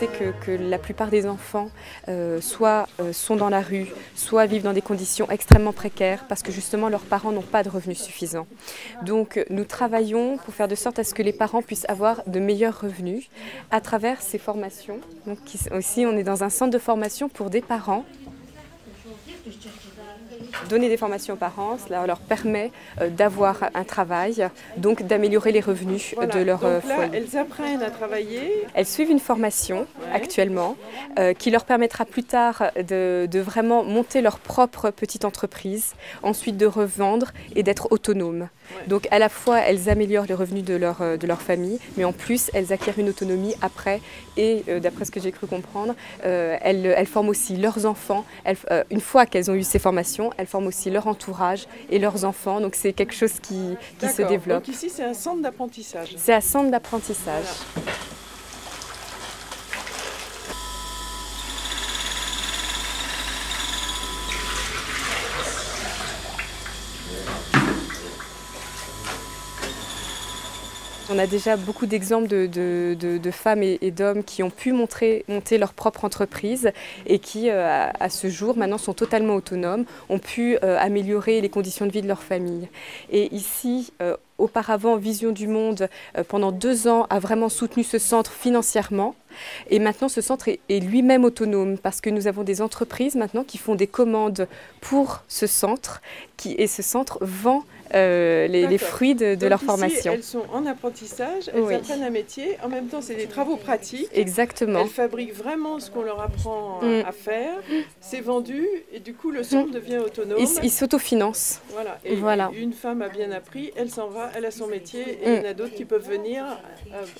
sait que la plupart des enfants soit sont dans la rue, soit vivent dans des conditions extrêmement précaires parce que justement leurs parents n'ont pas de revenus suffisants. Donc nous travaillons pour faire de sorte à ce que les parents puissent avoir de meilleurs revenus à travers ces formations. Donc aussi on est dans un centre de formation pour des parents. Donner des formations aux parents, cela leur permet d'avoir un travail, donc d'améliorer les revenus de leur donc là, foyer. Elles apprennent à travailler. Elles suivent une formation actuellement qui leur permettra plus tard de vraiment monter leur propre petite entreprise, ensuite de revendre et d'être autonomes. Donc à la fois elles améliorent les revenus de leur famille, mais en plus elles acquièrent une autonomie après et d'après ce que j'ai cru comprendre, elles forment aussi leurs enfants. Une fois qu'elles ont eu ces formations, elles forment aussi leur entourage et leurs enfants. Donc c'est quelque chose qui se développe. Donc ici c'est un centre d'apprentissage. C'est un centre d'apprentissage. Voilà. On a déjà beaucoup d'exemples de femmes et d'hommes qui ont pu monter leur propre entreprise et qui, à ce jour, maintenant sont totalement autonomes, ont pu améliorer les conditions de vie de leur famille. Et ici, auparavant, Vision du Monde, pendant 2 ans, a vraiment soutenu ce centre financièrement. Et maintenant, ce centre est lui-même autonome parce que nous avons des entreprises maintenant qui font des commandes pour ce centre et ce centre vend les fruits de leur formation. Elles sont en apprentissage, elles apprennent un métier, en même temps c'est des travaux pratiques. Exactement. Elles fabriquent vraiment ce qu'on leur apprend à faire, c'est vendu et du coup le centre devient autonome. Ils s'autofinancent. Voilà. Et une femme a bien appris, elle s'en va, elle a son métier et il y en a d'autres qui peuvent venir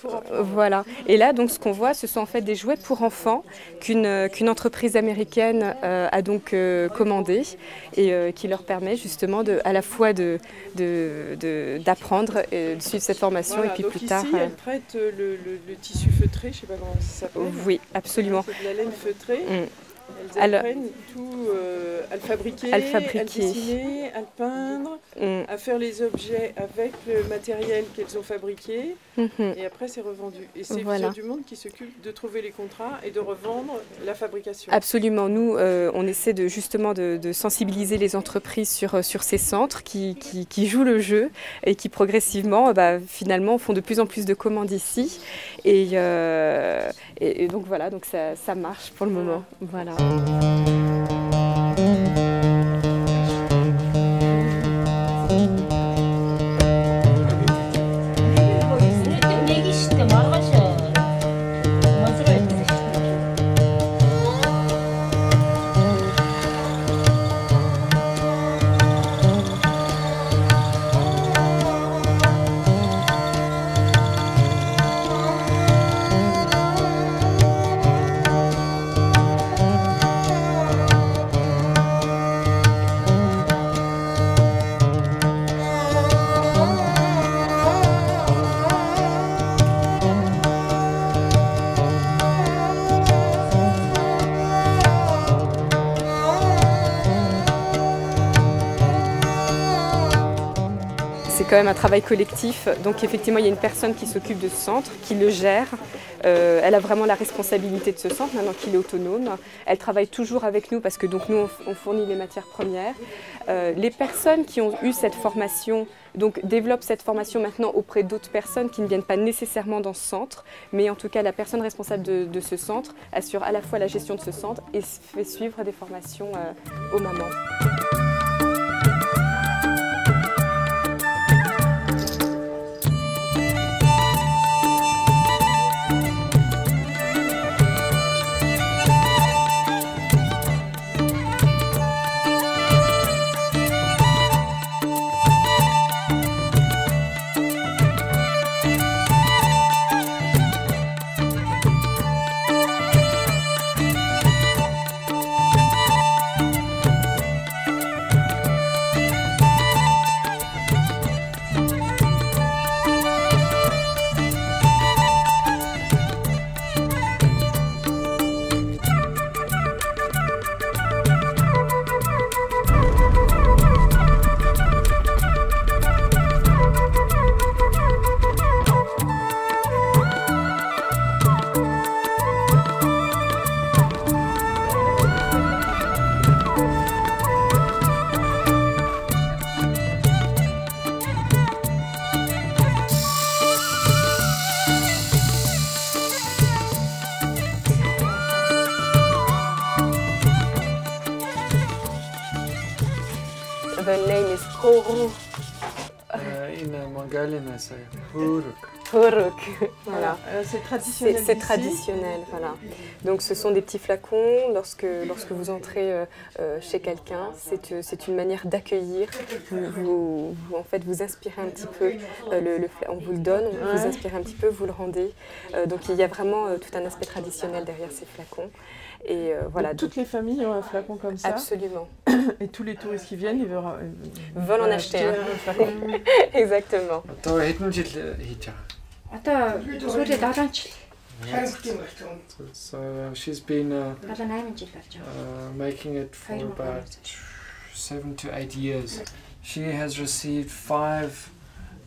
pour apprendre. Voilà. Et là donc ce qu'on voit, ce sont en fait des jouets pour enfants qu'une entreprise américaine a donc commandé et qui leur permet justement à la fois d'apprendre et de suivre cette formation. Voilà, et puis donc plus ici, tard. Elle traite le tissu feutré, je ne sais pas comment ça s'appelle. Oui, absolument. C'est de la laine feutrée. Elles apprennent tout à le fabriquer, à le dessiner, à le peindre, à faire les objets avec le matériel qu'elles ont fabriqué. Et après, c'est revendu. Et c'est Vision du Monde qui s'occupe de trouver les contrats et de revendre la fabrication. Absolument. Nous, on essaie justement de sensibiliser les entreprises sur ces centres qui jouent le jeu et qui progressivement, finalement, font de plus en plus de commandes ici. Et donc voilà, donc ça marche pour le moment. Voilà. C'est quand même un travail collectif, donc effectivement il y a une personne qui s'occupe de ce centre, qui le gère. Elle a vraiment la responsabilité de ce centre maintenant qu'il est autonome. Elle travaille toujours avec nous parce que donc, nous on fournit les matières premières. Les personnes qui ont eu cette formation donc, développent cette formation maintenant auprès d'autres personnes qui ne viennent pas nécessairement dans ce centre, mais en tout cas la personne responsable de ce centre assure à la fois la gestion de ce centre et fait suivre des formations aux mamans. The name is Koruk. In Mongolian, I say Huruk. Huruk. Voilà. C'est traditionnel. C'est traditionnel, voilà. Donc ce sont des petits flacons. Lorsque vous entrez chez quelqu'un, c'est une manière d'accueillir. En fait, vous inspirez un petit peu on vous le donne, on vous inspire un petit peu, vous le rendez. Donc il y a vraiment tout un aspect traditionnel derrière ces flacons. Et voilà. Toutes les familles ont un flacon comme ça. Absolument. Et tous les touristes qui viennent, ils veulent en acheter un flacon. Exactement. So she's been making it for about 7 to 8 years. She has received 5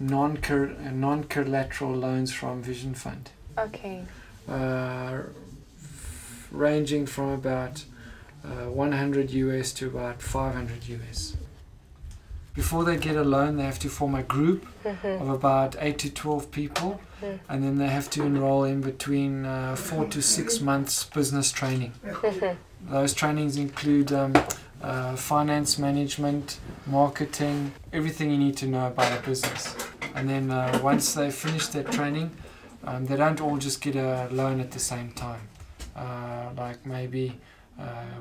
non-collateral loans from Vision Fund. Okay. Ranging from about 100 US to about 500 US. Before they get a loan, they have to form a group of about 8 to 12 people, and then they have to enroll in between 4 to 6 months business training. Those trainings include finance management, marketing, everything you need to know about a business. And then once they finish their training, they don't all just get a loan at the same time. Like maybe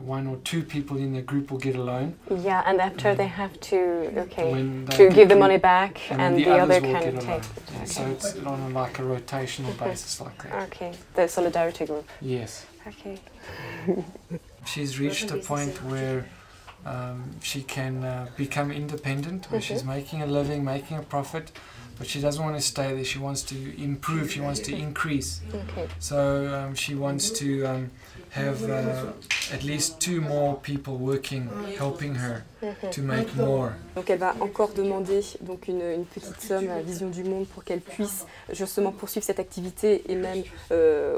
1 or 2 people in the group will get a loan. Yeah, and after they have to give the money back, and the other can take. Yeah, so it's on like a rotational basis like that. Okay, the solidarity group. Yes. Okay. She's reached a point where she can become independent, where she's making a living, making a profit, but she doesn't want to stay there. She wants to improve, she wants to increase. Okay. So she wants to have at least 2 more people working, helping her to make more. Donc elle va encore demander donc une petite somme à Vision du Monde pour qu'elle puisse justement poursuivre cette activité et même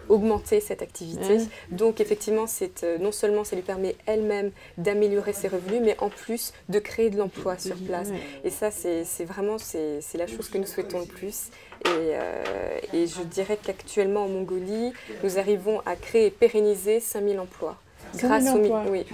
augmenter cette activité. Donc effectivement, non seulement ça lui permet elle-même d'améliorer ses revenus, mais en plus de créer de l'emploi sur place. Et ça, c'est vraiment la chose que nous souhaitons le plus. Et je dirais qu'actuellement en Mongolie, nous arrivons à créer et pérenniser 5000 emplois grâce au microcrédit.